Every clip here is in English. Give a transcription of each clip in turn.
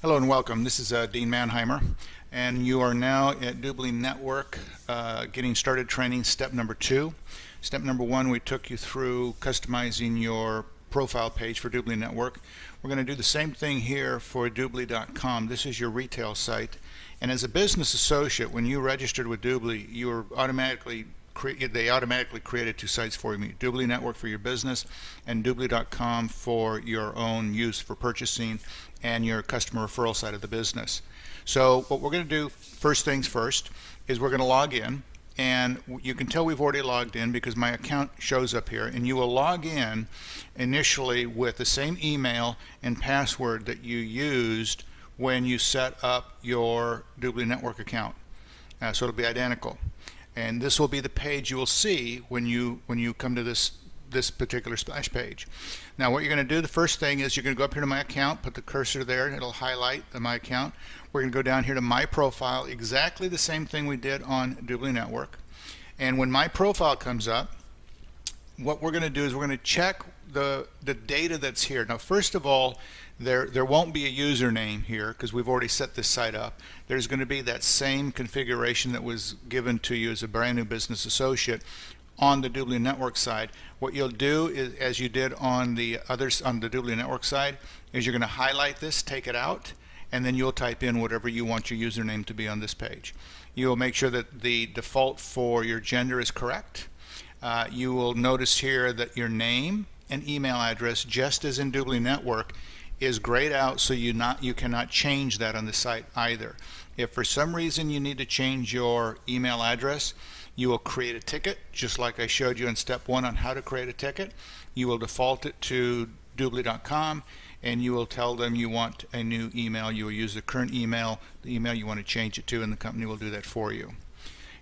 Hello and welcome. This is Dean Manheimer, and you are now at DubLi Network getting started training step number 2. Step number 1, we took you through customizing your profile page for DubLi Network. We're going to do the same thing here for DubLi.com. This is your retail site, and as a business associate, when you registered with DubLi, you were automatically created 2 sites for you. DubLi Network for your business and DubLi.com for your own use for purchasing and your customer referral side of the business. So what we're going to do, first things first, is we're going to log in, and you can tell we've already logged in because my account shows up here, and you will log in initially with the same email and password that you used when you set up your DubLi Network account. So it'll be identical. And this will be the page you will see when you come to this particular splash page. Now what you're going to do, the first thing is you're going to go up here to my account, put the cursor there, and it'll highlight my account. We're going to go down here to my profile, exactly the same thing we did on DubLi Network. And when my profile comes up, what we're going to do is we're going to check the data that's here. Now first of all, there won't be a username here because we've already set this site up. There's going to be that same configuration that was given to you as a brand new business associate on the DubLi Network side. What you'll do is, as you did on the DubLi Network side, is you're going to highlight this, take it out, and then you'll type in whatever you want your username to be on this page. You will make sure that the default for your gender is correct. You will notice here that your name and email address, just as in DubLi Network, is grayed out, so you cannot change that on the site either. If for some reason you need to change your email address, you will create a ticket, just like I showed you in step 1 on how to create a ticket. You will default it to DubLi.com, and you will tell them you want a new email. You will use the current email, the email you want to change it to, and the company will do that for you.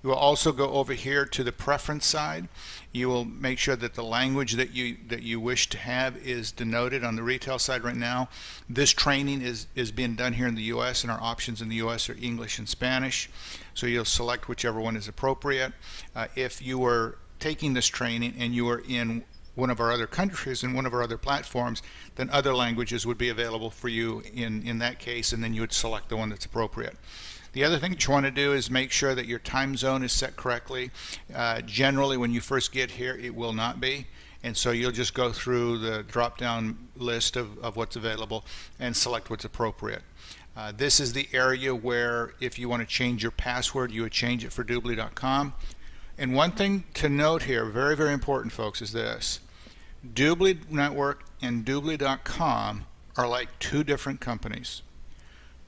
You will also go over here to the preference side. You will make sure that the language that you wish to have is denoted on the retail side right now. This training is being done here in the US, and our options in the US are English and Spanish. So you'll select whichever one is appropriate. If you were taking this training and you were in one of our other countries and one of our other platforms, then other languages would be available for you in that case, and then you would select the one that's appropriate. The other thing that you want to do is make sure that your time zone is set correctly. Generally, when you first get here, it will not be, and so you'll just go through the drop-down list of what's available and select what's appropriate. This is the area where if you want to change your password, you would change it for DubLi.com. And one thing to note here, very, very important, folks, is this. DubLi Network and DubLi.com are like 2 different companies.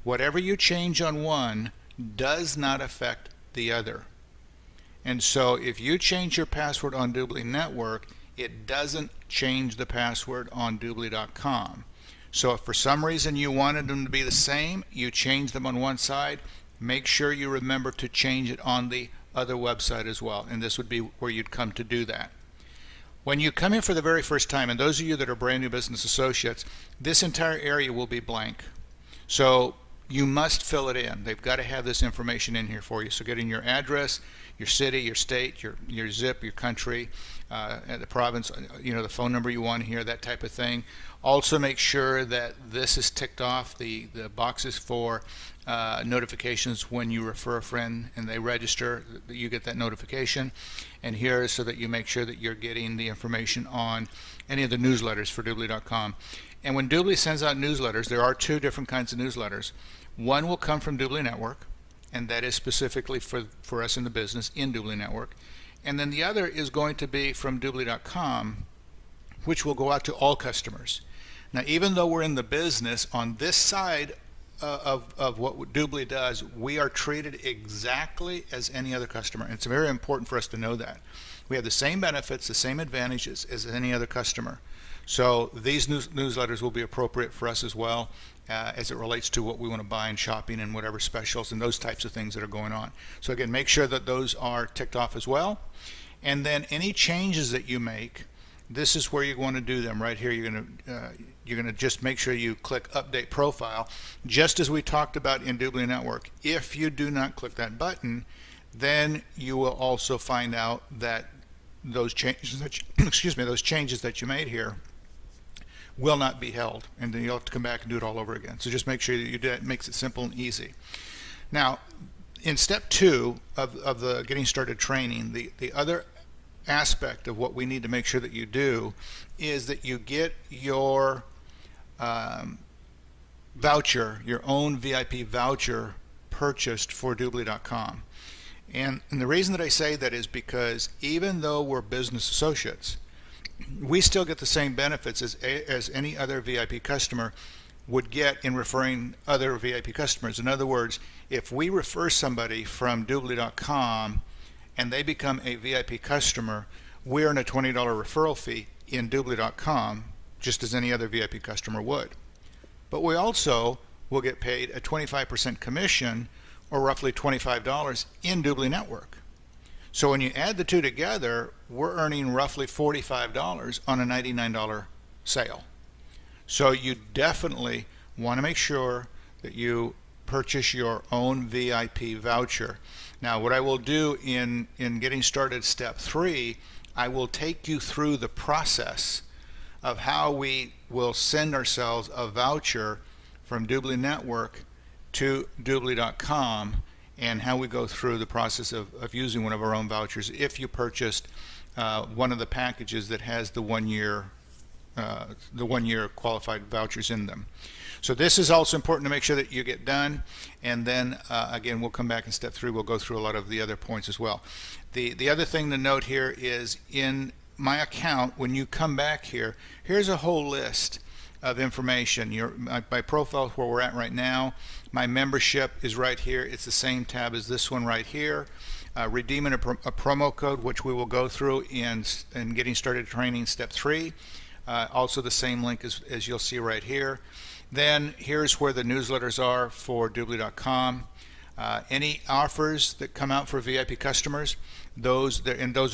Whatever you change on one does not affect the other. And so if you change your password on DubLi Network, it doesn't change the password on DubLi.com. So if for some reason you wanted them to be the same, you change them on one side, make sure you remember to change it on the other website as well, and this would be where you'd come to do that. When you come in for the very first time, and those of you that are brand new business associates, this entire area will be blank. So you must fill it in. They've got to have this information in here for you. So get in your address, your city, your state, your zip, your country, the province, the phone number you want here, that type of thing. Also make sure that this is ticked off, the boxes for notifications when you refer a friend and they register, you get that notification. And here is so that you make sure that you're getting the information on any of the newsletters for DubLi.com. And when DubLi sends out newsletters, there are 2 different kinds of newsletters. One will come from DubLi Network, and that is specifically for us in the business in DubLi Network. And then the other is going to be from DubLi.com, which will go out to all customers. Now, even though we're in the business, on this side of what DubLi does, we are treated exactly as any other customer. And it's very important for us to know that. We have the same benefits, the same advantages as any other customer. So these newsletters will be appropriate for us as well as it relates to what we want to buy in shopping and whatever specials and those types of things that are going on. So again, make sure that those are ticked off as well. And then any changes that you make, this is where you want to do them. Right here, you're going to just make sure you click Update Profile, just as we talked about in DubLi Network. If you do not click that button, then you will also find out that those changes that you, those changes that you made here will not be held, and then you'll have to come back and do it all over again. So just make sure that you do it. It makes it simple and easy. Now, in step 2 of the getting started training, the other aspect of what we need to make sure that you do is that you get your voucher, your own VIP voucher, purchased for DubLi.com. And the reason that I say that is because even though we're business associates, we still get the same benefits as any other VIP customer would get in referring other VIP customers. In other words, if we refer somebody from DubLi.com and they become a VIP customer, we earn a $20 referral fee in DubLi.com, just as any other VIP customer would. But we also will get paid a 25% commission, or roughly $25, in DubLi Network. So when you add the two together, we're earning roughly $45 on a $99 sale. So you definitely want to make sure that you purchase your own VIP voucher. Now, what I will do in getting started step 3, I will take you through the process of how we will send ourselves a voucher from DubLi Network to DubLi.com, and how we go through the process of using one of our own vouchers if you purchased one of the packages that has the one-year qualified vouchers in them. So this is also important to make sure that you get done, and then again, we'll come back in step 3. We'll go through a lot of the other points as well. The other thing to note here is, in my account, when you come back here, here's a whole list of information. My profile, where we're at right now, my membership is right here. It's the same tab as this one right here. Redeeming a promo code, which we will go through in getting started training step 3. Also the same link as you'll see right here. Then here's where the newsletters are for DubLi.com. Any offers that come out for VIP customers, those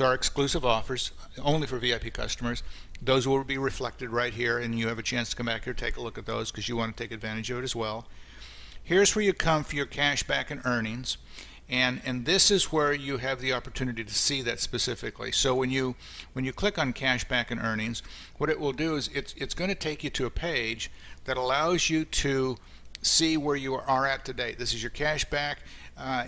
are exclusive offers only for VIP customers. Those will be reflected right here, and you have a chance to come back here, take a look at those, because you want to take advantage of it as well. Here's where you come for your cash back and earnings, and this is where you have the opportunity to see that specifically. So when you click on cash back and earnings, what it will do is it's going to take you to a page that allows you to see where you are at today. This is your cash back.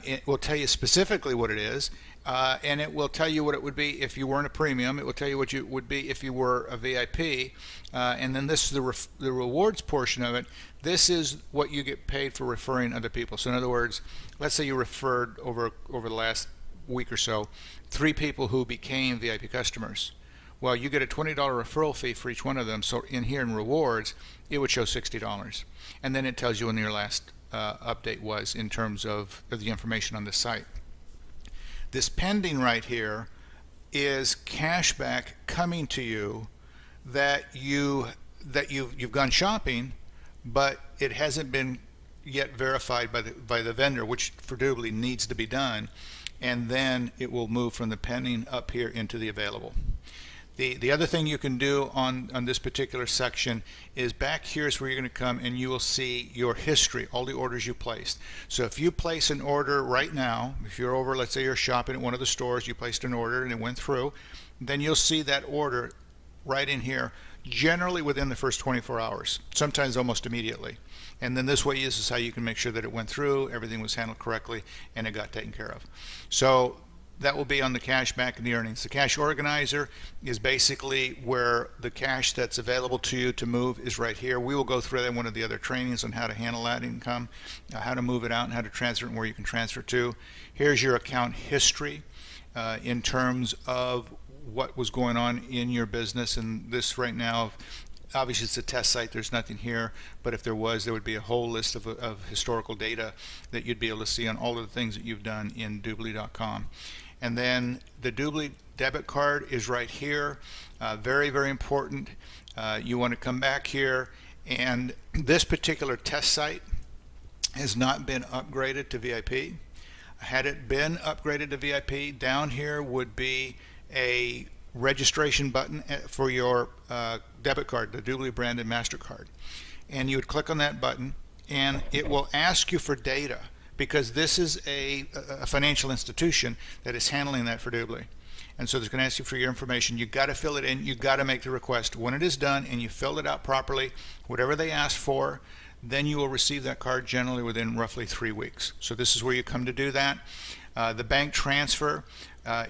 It will tell you specifically what it is, and it will tell you what it would be if you weren't a premium. It will tell you what you would be if you were a VIP, and then this is the rewards portion of it. This is what you get paid for referring other people. So in other words, let's say you referred over the last week or so 3 people who became VIP customers. Well, you get a $20 referral fee for each one of them. So in here in rewards, it would show $60, and then it tells you when your last update was in terms of the information on the site. This pending right here is cash back coming to you that you've gone shopping, but it hasn't been yet verified by the vendor, which for DubLi needs to be done, and then it will move from the pending up here into the available. The other thing you can do on this particular section is back here is where you're going to come and you will see your history, all the orders you placed. So if you place an order right now, if you're over, let's say you're shopping at one of the stores, you placed an order and it went through, then you'll see that order right in here, generally within the first 24 hours, sometimes almost immediately. And then this way is how you can make sure that it went through, everything was handled correctly, and it got taken care of. So that will be on the cash back and the earnings. The cash organizer is basically where the cash that's available to you to move is right here. We will go through that in one of the other trainings on how to handle that income, how to move it out, and how to transfer it, and where you can transfer to. Here's your account history in terms of what was going on in your business. And this right now, obviously it's a test site, there's nothing here, but if there was, there would be a whole list of historical data that you'd be able to see on all of the things that you've done in DubLi.com. And then the DubLi debit card is right here. Very, very important. You want to come back here, and this particular test site has not been upgraded to VIP. Had it been upgraded to VIP, down here would be a registration button for your debit card, the DubLi branded MasterCard. And you would click on that button, and it will ask you for data, because this is a financial institution that is handling that for DubLi. and so it's going to ask you for your information. You got to fill it in. You got to make the request. When it is done and you filled it out properly, whatever they ask for, then you will receive that card generally within roughly 3 weeks. So this is where you come to do that. The bank transfer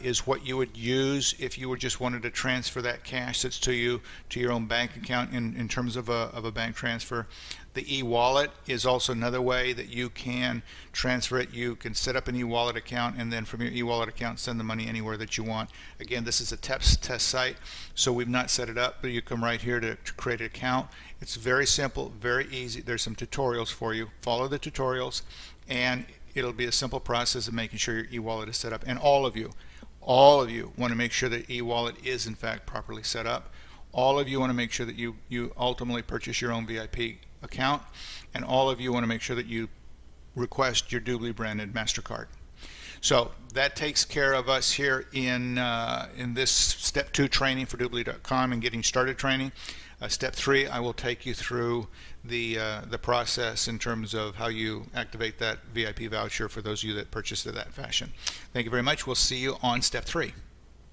is what you would use if you were just wanted to transfer that cash that's to you to your own bank account in terms of a bank transfer. The e-wallet is also another way that you can transfer it. You can set up an e-wallet account and then from your e-wallet account send the money anywhere that you want. Again, this is a test site, so we've not set it up, but you come right here to create an account. It's very simple, very easy. There's some tutorials for you. Follow the tutorials and it'll be a simple process of making sure your e-wallet is set up. And all of you want to make sure that e-wallet is in fact properly set up. All of you want to make sure that you ultimately purchase your own VIP account, and all of you want to make sure that you request your DubLi branded MasterCard. So that takes care of us here in this step 2 training for DubLi.com and getting started training. Step 3, I will take you through the process in terms of how you activate that VIP voucher for those of you that purchased it that fashion. Thank you very much. We'll see you on step 3.